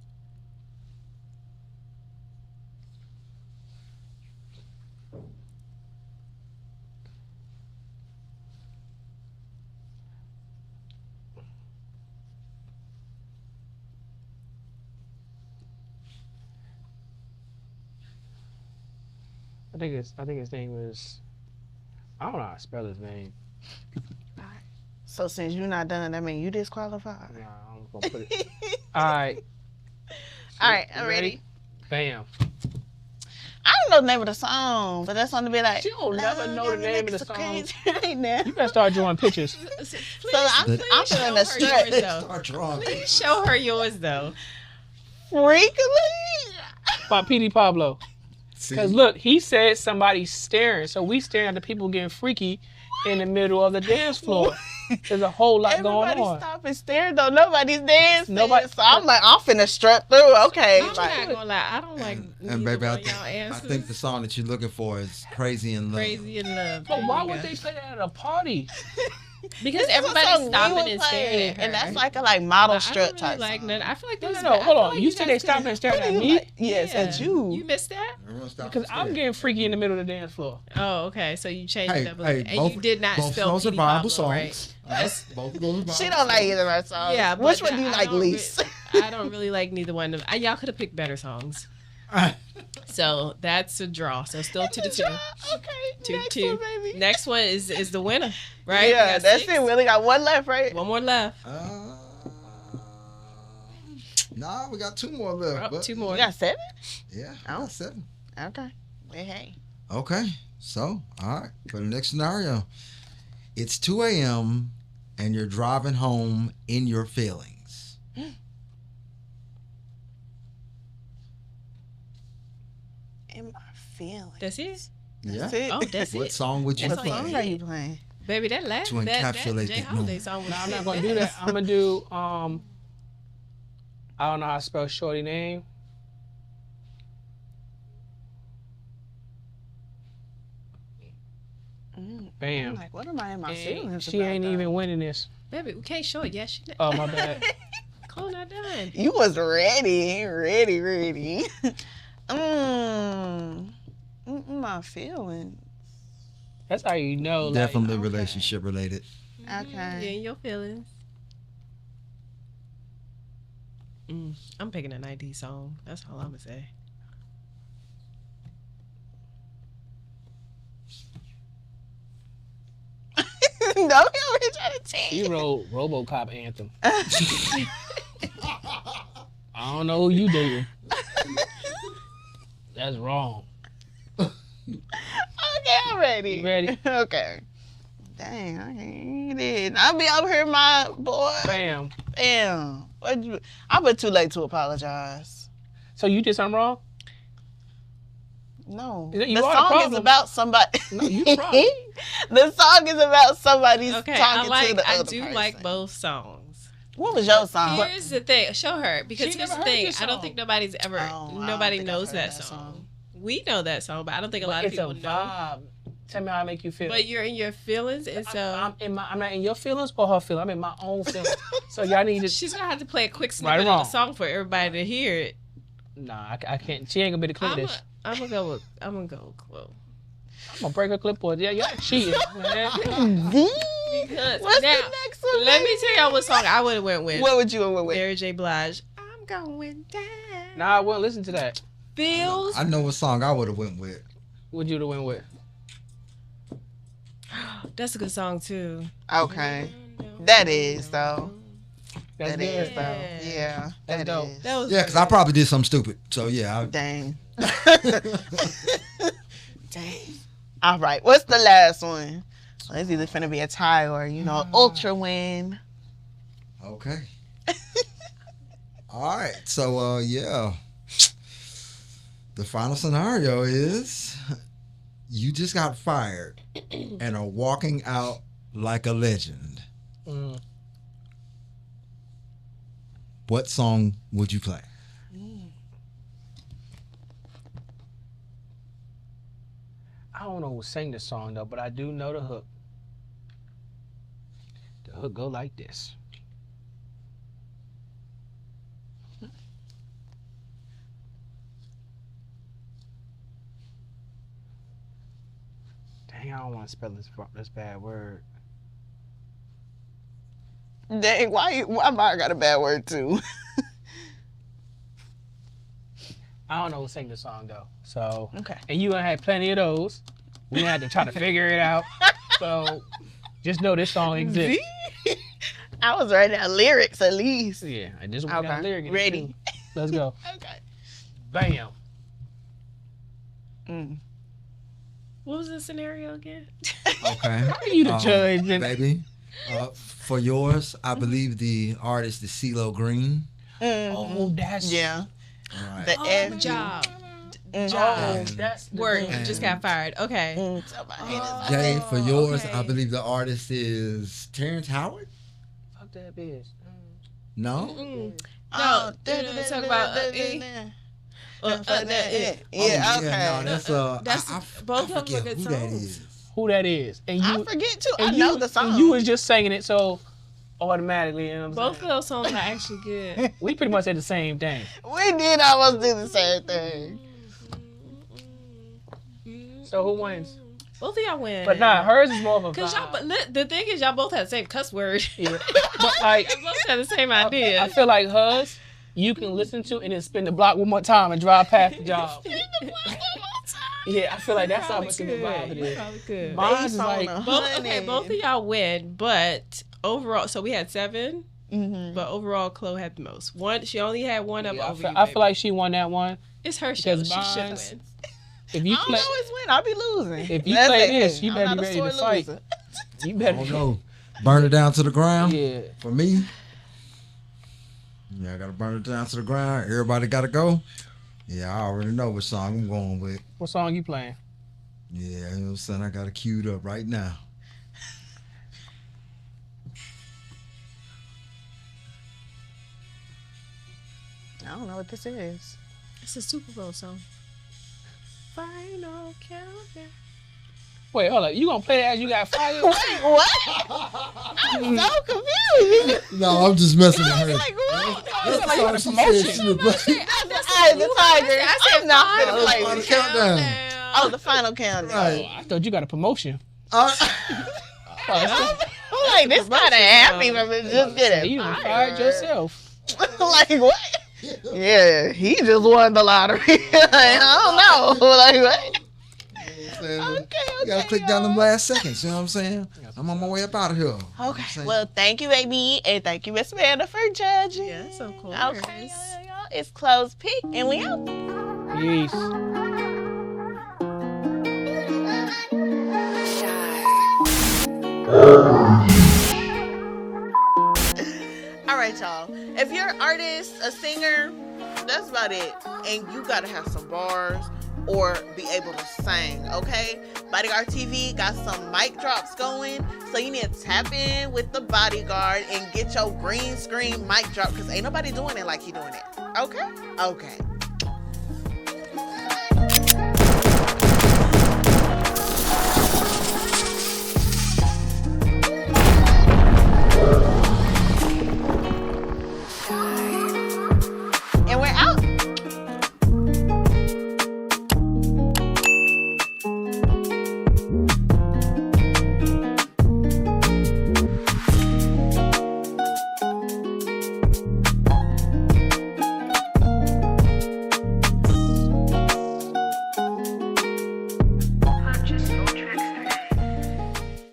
I think his name is. I don't know how to spell his name. So since you're not done, that means you disqualified. Nah, I'm gonna put it. All right. All right, You I'm ready. Bam. I don't know the name of the song, but that's on to be like. She don't never know the name of the song. Right now. You better start drawing pictures. Please, So I'm please feeling show the her stretch. yours, though. Start drawing. Please show her yours though. Freakily. By P.D. Pablo. See? Because look, he said somebody's staring. So we staring at the people getting freaky in the middle of the dance floor. There's a whole lot Everybody going on. stop and stare though. Nobody's dancing. Nobody- So I'm like, I'm finna strut through. Okay. I'm like, not gonna lie. I don't like And neither baby, one of y'all I answers. think the song that you're looking for is Crazy in Love. Crazy in Love. But There why you would go. they play that at a party? Because this is a everybody's song we stopping were and staring playing, at her. and that's like a model I strut don't really type like song. none. I feel like No, this. no, hold on. Like You said they stopping and staring at me? Yes, at you. You missed that? Everyone stop Because and I'm stare. getting freaky in the middle of the dance floor. Oh, okay. So you changed Hey, it up a hey, little. And both, you did not both spell those are P.D. Bible Pablo, right? songs. Both of those are Bible She don't like either of our songs. Yeah, but Which one do you I like don't least? I don't really like neither one of them. Y'all could have picked better songs. So that's a draw. So still 2-2. Okay. Two, next two. one, baby. Next one is the winner, right? We Yeah, got that's 6. it. We only got one left, right? One more left. Nah, we got 2 more left. Oh, but 2 more. We got 7? Yeah, Oh. I got 7. Okay. Hey. Okay, so, all right, for the next scenario, it's 2 a.m. and you're driving home in your feelings. In my feelings. That's it. Yeah. That's it. Oh, that's What it. song would you What That's all play? song are you playing? Baby, that last To that encapsulate Jay that Holiday moment. song was No, I'm not sick. going to do that. I'm going to do, I don't know how to spell shorty name. I'm Bam. like, what am I in my And feelings she about, ain't though? even winning this. Baby, we can't show it. Yeah, she. Oh, my bad. Cole not done. You was ready. My feelings. That's how you know. Like, Definitely okay. relationship related. Okay. Yeah, in your feelings. I'm picking a 90s song. That's all I'm gonna say. No, he already trying to take She it. wrote RoboCop anthem. I don't know who you dating. That's wrong. Okay, I'm ready. You ready? Okay. Dang, I ain't it. I'll be over here, my boy. Bam. Damn. I've been too late to apologize. So you did something wrong? No. You The are the song is problem. about somebody. No, you the problem. The song is about somebody's Okay, talking to the I other do person. like both songs. What was your song? Here's the thing. Show her because She here's never the heard thing. this I don't song. think nobody's ever. Oh, I don't nobody think I've knows heard that that song. song. We know that song, but I don't think a lot of It's a people know. vibe. Tell me how I make you feel. But you're in your feelings, and so I'm not in your feelings or her feelings. I'm in my own feelings. So y'all need to. she's gonna have to play a quick Right or snippet of the wrong? song for everybody to hear it. Nah, I can't. She ain't gonna be the clip of this. I'm gonna go with Chloe. I'm gonna break her clipboard. Yeah, y'all cheating, man. Because What's now, the next one? let me tell y'all what song I would have went with. What would you have went with? Mary J. Blige. I'm going down. Nah, I wouldn't listen to that. Feels. I know what song I would have went with. What'd you have went with? That's a good song too. Okay. That is, though. That's That good. is, though. Yeah. That's That dope. is. That was Yeah, because I probably did something stupid. So, yeah. Dang. Dang. All right. What's the last one? Well, it's either finna be a tie or, ultra win. Okay. All right. So, yeah. The final scenario is you just got fired and are walking out like a legend. Mm. What song would you play? I don't know who sang the song though, but I do know the hook. The hook go like this. Dang, I don't want to spell this bad word. Dang, why I got a bad word too? I don't know who sang the song though. So, Okay. and you gonna have plenty of those. We had to try to figure it out. So, Just know this song exists. I was writing down lyrics at least. Yeah, I just want to lyric. Ready. Let's go. Okay. Bam. What was the scenario again? Okay. How are you the judge? Baby. For yours, I believe the artist is CeeLo Green. Oh, that's Yeah. All right. The F Job. Oh, that's the Word. thing. Just got fired. Okay. Jay, for yours, okay. I believe the artist is Terrence Howard. Fuck that bitch. No? No, talk about Yeah, okay. No, That's both of them are good who that songs. is. Who that is? And you, I forget too. I and know you, the song. And you was just singing it, so automatically, you know what I'm Both of saying? those songs are actually good. We pretty much said the same thing. We did almost do the same thing. So who wins? Both of y'all win. But nah, hers is more of a Cause y'all, vibe. but the thing is, y'all both have the same cuss word. Yeah. But like, Y'all both have the same idea. I feel like hers, you can listen to and then spin the block one more time and drive past the job. Yeah, I feel like that's how much of a vibe it is. Probably good. Mine is like, Both of y'all win, but overall, so we had 7. Mm-hmm. But overall, Chloe had the most. One, she only had one up yeah, over you. I Baby. feel like she won that one. It's her show. because She should mine's- win. If you I don't play, always win. I'll be losing. if you That's play it. this, you I'm better not be a ready to sore fight. loser. You better. Oh no. Burn it down to the ground. Yeah. For me, I gotta burn it down to the ground. Everybody gotta go. Yeah, I already know what song I'm going with. What song you playing? Yeah, you know what I'm saying? I got it queued up right now. I don't know what this is. It's a Super Bowl song. Final countdown. Wait, hold up. You gonna play that as you got fired? Wait, what? I'm so confused. No, I'm just messing with her. Like, what? That's like the a song she promotion. said she would play. I the Tiger. I'm not Final gonna play this. countdown. Oh, the final countdown. Right. I thought you got a promotion. I'm like, this kind of happy from it just getting You done fired. fired yourself. Like, what? Yeah, he just won the lottery. I don't know. Like, what? You gotta click down them last seconds, you know what I'm saying? I'm on my way up out of here. Okay. Well, thank you, baby, and thank you, Miss Amanda, for judging. Yes, of course. Okay, y'all. It's Close Pick, and we out. Peace. All right, y'all. If you're an artist, a singer, that's about it. And you gotta have some bars or be able to sing, okay? Bodyguard TV got some mic drops going, so you need to tap in with the Bodyguard and get your green screen mic drop, because ain't nobody doing it like he doing it. Okay? Okay.